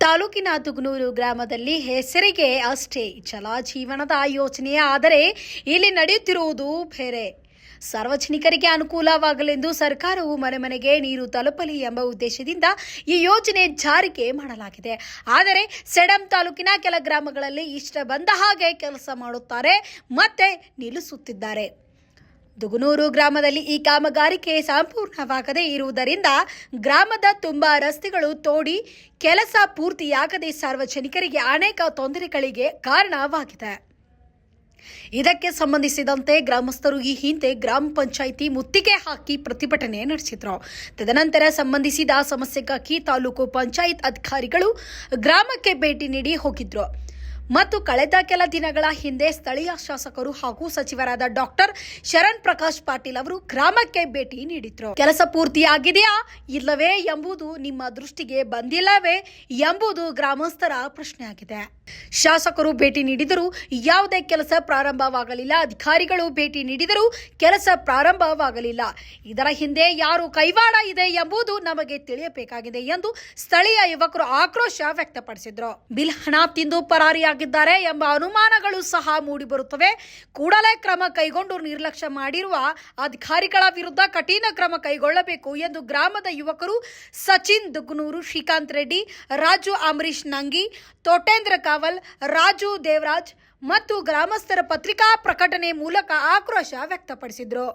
ತಾಲೂಕಿನ ತುಗನೂರು ಗ್ರಾಮದಲ್ಲಿ ಹೆಸರಿಗೆ ಅಷ್ಟೇ ಜಲಜೀವನದ ಯೋಜನೆ, ಆದರೆ ಇಲ್ಲಿ ನಡೆಯುತ್ತಿರುವುದು ಬೇರೆ. ಸಾರ್ವಜನಿಕರಿಗೆ ಅನುಕೂಲವಾಗಲೆಂದು ಸರ್ಕಾರವು ಮನೆ ಮನೆಗೆ ನೀರು ತಲುಪಲಿ ಎಂಬ ಉದ್ದೇಶದಿಂದ ಈ ಯೋಜನೆ ಜಾರಿಗೆ ಮಾಡಲಾಗಿದೆ. ಆದರೆ ಸೇಡಂ ತಾಲೂಕಿನ ಕೆಲ ಗ್ರಾಮಗಳಲ್ಲಿ ಇಷ್ಟ ಬಂದ ಹಾಗೆ ಕೆಲಸ ಮಾಡುತ್ತಾರೆ ಮತ್ತೆ ನಿಲ್ಲಿಸುತ್ತಿದ್ದಾರೆ. ತುಗನೂರು ಗ್ರಾಮದಲ್ಲಿ ಈ ಕಾಮಗಾರಿಕೆ ಸಂಪೂರ್ಣವಾಗದೇ ಇರುವುದರಿಂದ ಗ್ರಾಮದ ತುಂಬಾ ರಸ್ತೆಗಳು ತೋಡಿ ಕೆಲಸ ಪೂರ್ತಿಯಾಗದೆ ಸಾರ್ವಜನಿಕರಿಗೆ ಅನೇಕ ತೊಂದರೆಗಳಿಗೆ ಕಾರಣವಾಗಿದೆ. ಇದಕ್ಕೆ ಸಂಬಂಧಿಸಿದಂತೆ ಗ್ರಾಮಸ್ಥರು ಈ ಹಿಂದೆ ಗ್ರಾಮ ಪಂಚಾಯಿತಿ ಮುತ್ತಿಗೆ ಹಾಕಿ ಪ್ರತಿಭಟನೆ ನಡೆಸಿದ್ರು. ತದನಂತರ ಸಂಬಂಧಿಸಿದ ಸಮಸ್ಯೆಗಾಗಿ ತಾಲೂಕು ಪಂಚಾಯತ್ ಅಧಿಕಾರಿಗಳು ಗ್ರಾಮಕ್ಕೆ ಭೇಟಿ ನೀಡಿ ಹೋಗಿದ್ರು ಮತ್ತು ಕಳೆದ ಕೆಲ ದಿನಗಳ ಹಿಂದೆ ಸ್ಥಳೀಯ ಶಾಸಕರು ಹಾಗೂ ಸಚಿವರಾದ ಡಾಕ್ಟರ್ ಶರಣ್ ಪ್ರಕಾಶ್ ಪಾಟೀಲ್ ಅವರು ಗ್ರಾಮಕ್ಕೆ ಭೇಟಿ ನೀಡಿದ್ರು. ಕೆಲಸ ಪೂರ್ತಿಯಾಗಿದೆಯಾ ಇಲ್ಲವೇ ಎಂಬುದು ನಿಮ್ಮ ದೃಷ್ಟಿಗೆ ಬಂದಿಲ್ಲವೇ ಎಂಬುದು ಗ್ರಾಮಸ್ಥರ ಪ್ರಶ್ನೆಯಾಗಿದೆ. ಶಾಸಕರು ಭೇಟಿ ನೀಡಿದರೂ ಯಾವುದೇ ಕೆಲಸ ಪ್ರಾರಂಭವಾಗಲಿಲ್ಲ. ಅಧಿಕಾರಿಗಳು ಭೇಟಿ ನೀಡಿದರೂ ಕೆಲಸ ಪ್ರಾರಂಭವಾಗಲಿಲ್ಲ. ಇದರ ಹಿಂದೆ ಯಾರು ಕೈವಾಡ ಇದೆ ಎಂಬುದು ನಮಗೆ ತಿಳಿಯಬೇಕಾಗಿದೆ ಎಂದು ಸ್ಥಳೀಯ ಯುವಕರು ಆಕ್ರೋಶ ವ್ಯಕ್ತಪಡಿಸಿದ್ರು. ಬಿಲ್ ಹಣ ತಿಂದು ಪರಾರಿಯಾಗಿದ್ದಾರೆ ಎಂಬ ಅನುಮಾನಗಳು ಸಹ ಮೂಡಿಬರುತ್ತವೆ. ಕೂಡಲೇ ಕ್ರಮ ಕೈಗೊಂಡು ನಿರ್ಲಕ್ಷ್ಯ ಮಾಡಿರುವ ಅಧಿಕಾರಿಗಳ ವಿರುದ್ಧ ಕಠಿಣ ಕ್ರಮ ಕೈಗೊಳ್ಳಬೇಕು ಎಂದು ಗ್ರಾಮದ ಯುವಕರು ಸಚಿನ್ ದುಗ್ನೂರು, ಶ್ರೀಕಾಂತ್ ರೆಡ್ಡಿ, ರಾಜು ಅಂಬರೀಶ್ ನಂಗಿ, ತೋಟೇಂದ್ರ ಕಾವಲ್, ರಾಜು ದೇವರಾಜ್ ಮತ್ತು ಗ್ರಾಮಸ್ಥರ ಪತ್ರಿಕಾ ಪ್ರಕಟಣೆ ಮೂಲಕ ಆಕ್ರೋಶ ವ್ಯಕ್ತಪಡಿಸಿದರು.